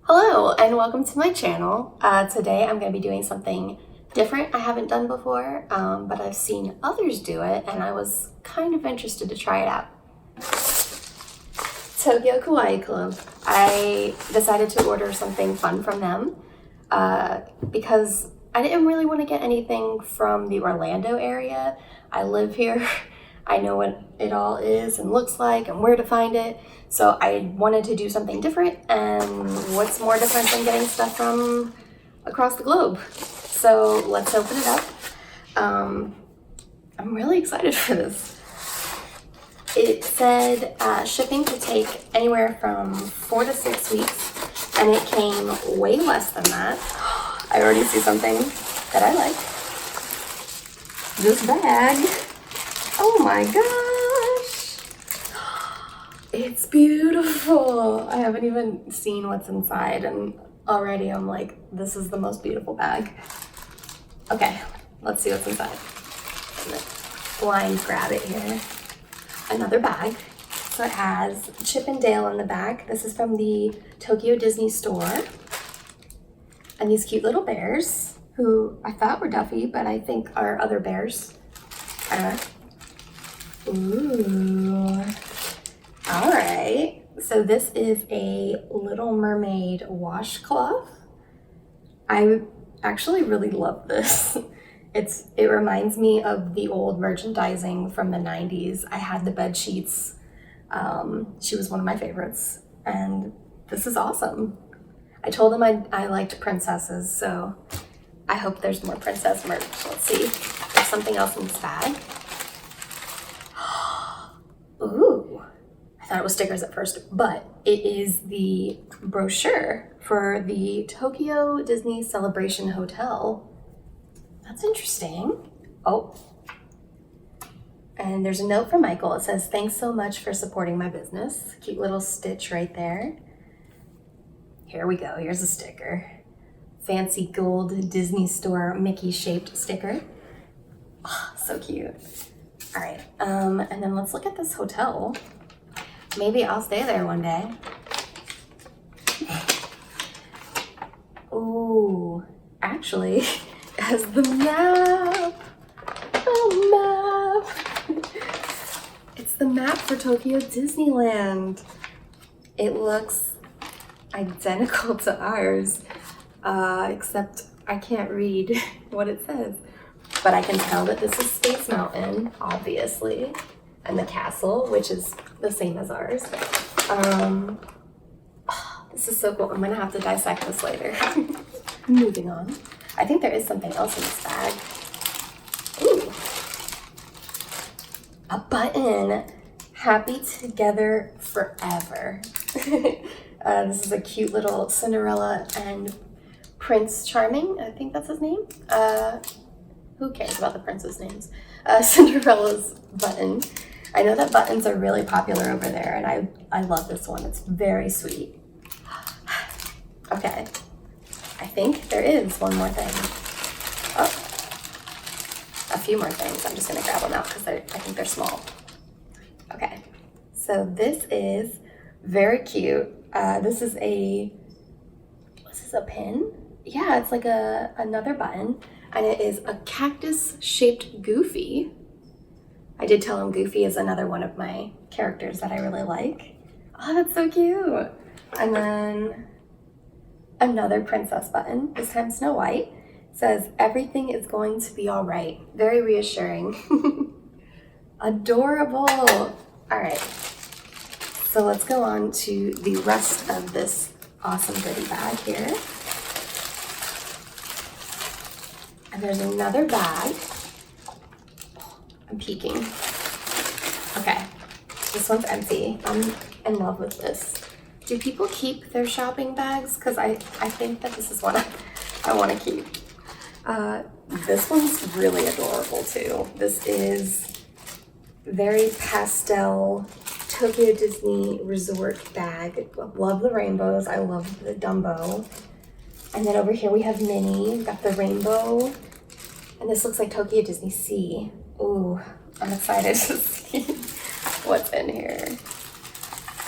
Hello and welcome to my channel. Today I'm going to be doing something different I haven't done before, but I've seen others do it and I was kind of interested to try it out. Tokyo Kawaii Club. I decided to order something fun from them because I didn't really want to get anything from the Orlando area. I live here. I know what it all is and looks like and where to find it. So I wanted to do something different, and what's more different than getting stuff from across the globe? So let's open it up. I'm really excited for this. It said shipping could take anywhere from 4 to 6 weeks, and it came way less than that. I already see something that I like. This bag. Oh my gosh! It's beautiful! I haven't even seen what's inside and already I'm like, this is the most beautiful bag. Okay, let's see what's inside. I'm gonna blind grab it here. Another bag. So it has Chip and Dale on the back. This is from the Tokyo Disney store. And these cute little bears, who I thought were Duffy, but I think are other bears. Ooh. All right. So this is a Little Mermaid washcloth. I actually really love this. It reminds me of the old merchandising from the 90s. I had the bed sheets. She was one of my favorites, and this is awesome. I told them I liked princesses, so I hope there's more princess merch. Let's see. There's something else in this bag. Ooh, I thought it was stickers at first, but it is the brochure for the Tokyo Disney Celebration Hotel. That's interesting. Oh, and there's a note from Michael. It says, "Thanks so much for supporting my business." Cute little stitch right there. Here we go, here's a sticker. Fancy gold Disney Store Mickey shaped sticker. Oh, so cute. All right, and then let's look at this hotel. Maybe I'll stay there one day. Ooh, actually, it has the map. Oh, map. It's the map for Tokyo Disneyland. It looks identical to ours, except I can't read what it says. But I can tell that this is Space Mountain, obviously, and the castle, which is the same as ours. This is so cool. I'm gonna have to dissect this later. Moving on. I think there is something else in this bag. Ooh. A button. Happy together forever. This is a cute little Cinderella and Prince Charming. I think that's his name. Who cares about the prince's names? Cinderella's button. I know that buttons are really popular over there, and I love this one. It's very sweet. Okay, I think there is one more thing. Oh, a few more things. I'm just gonna grab them out because I think they're small. Okay, so this is very cute. This is a pin? Yeah, it's like another button. And it is a cactus-shaped Goofy. I did tell him Goofy is another one of my characters that I really like. Oh, that's so cute. And then another princess button, this time Snow White. It says, "Everything is going to be all right." Very reassuring. Adorable. All right, so let's go on to the rest of this awesome goodie bag here. And there's another bag. I'm peeking. Okay, this one's empty. I'm in love with this. Do people keep their shopping bags? Because I think that this is one I want to keep. This one's really adorable too. This is very pastel Tokyo Disney Resort bag. Love the rainbows. I love the Dumbo. And then over here we have Minnie. We've got the rainbow. And this looks like Tokyo Disney Sea. Ooh, I'm excited to see what's in here.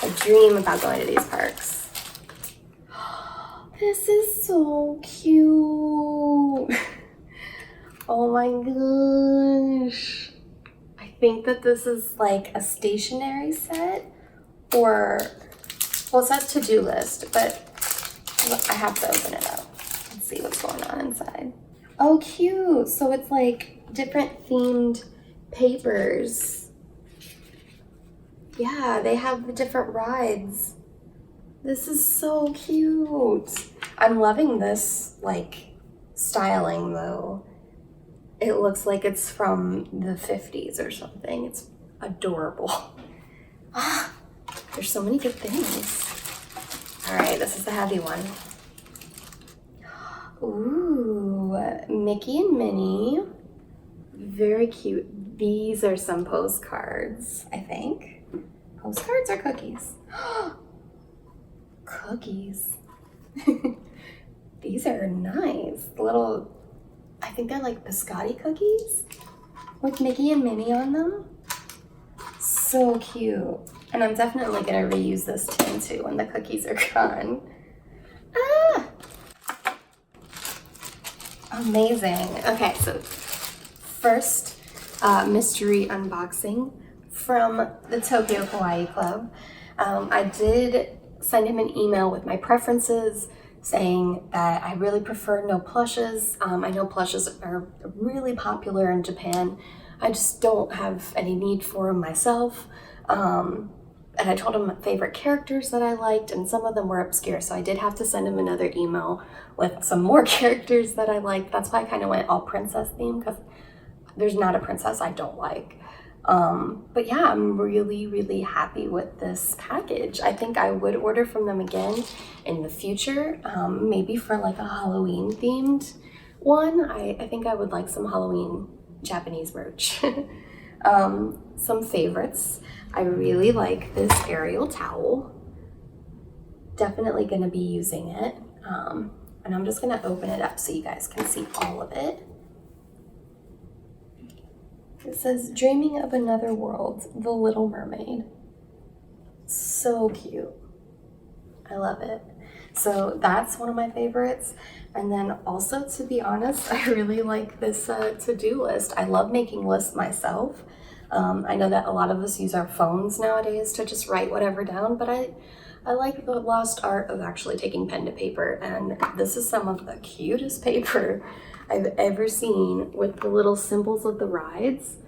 I dream about going to these parks. This is so cute. Oh my gosh. I think that this is like a stationery set or, well, it says to-do list, but I have to open it up and see what's going on inside. Oh, cute. So it's like different themed papers. Yeah, they have the different rides. This is so cute. I'm loving this like styling though. It looks like it's from the 50s or something. It's adorable. Ah, there's so many good things. All right, this is the heavy one. Ooh, Mickey and Minnie. Very cute. These are some postcards, I think. Postcards or cookies? Cookies. These are nice. Little, I think they're like biscotti cookies with Mickey and Minnie on them. So cute. And I'm definitely gonna reuse this tin too when the cookies are gone. Ah! Amazing. Okay, so first mystery unboxing from the Tokyo Kawaii Club. I did send him an email with my preferences saying that I really prefer no plushes. I know plushes are really popular in Japan. I just don't have any need for them myself. And I told him my favorite characters that I liked, and some of them were obscure, so I did have to send him another email with some more characters that I liked. That's why I kind of went all princess theme, because there's not a princess I don't like. But yeah, I'm really, really happy with this package. I think I would order from them again in the future, maybe for like a Halloween themed one. I think I would like some Halloween Japanese merch. Some favorites. I really like this Ariel towel. Definitely gonna be using it. And I'm just gonna open it up so you guys can see all of it. It says, "Dreaming of Another World, The Little Mermaid." So cute. I love it. So that's one of my favorites. And then also, to be honest, I really like this to-do list. I love making lists myself. I know that a lot of us use our phones nowadays to just write whatever down, but I like the lost art of actually taking pen to paper. And this is some of the cutest paper I've ever seen with the little symbols of the rides.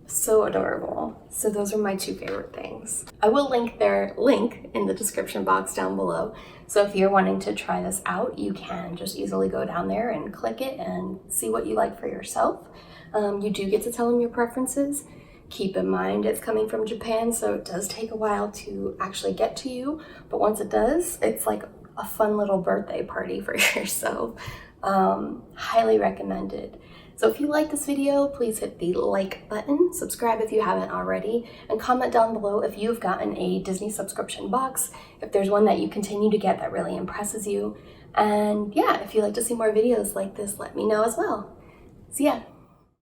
So adorable. So those are my two favorite things. I will link their link in the description box down below. So if you're wanting to try this out, you can just easily go down there and click it and see what you like for yourself. You do get to tell them your preferences. Keep in mind it's coming from Japan, so it does take a while to actually get to you. But once it does, it's like a fun little birthday party for yourself. Highly recommended. So if you like this video, please hit the like button, subscribe if you haven't already, and comment down below if you've gotten a Disney subscription box, if there's one that you continue to get that really impresses you. And yeah, if you'd like to see more videos like this, let me know as well. See ya.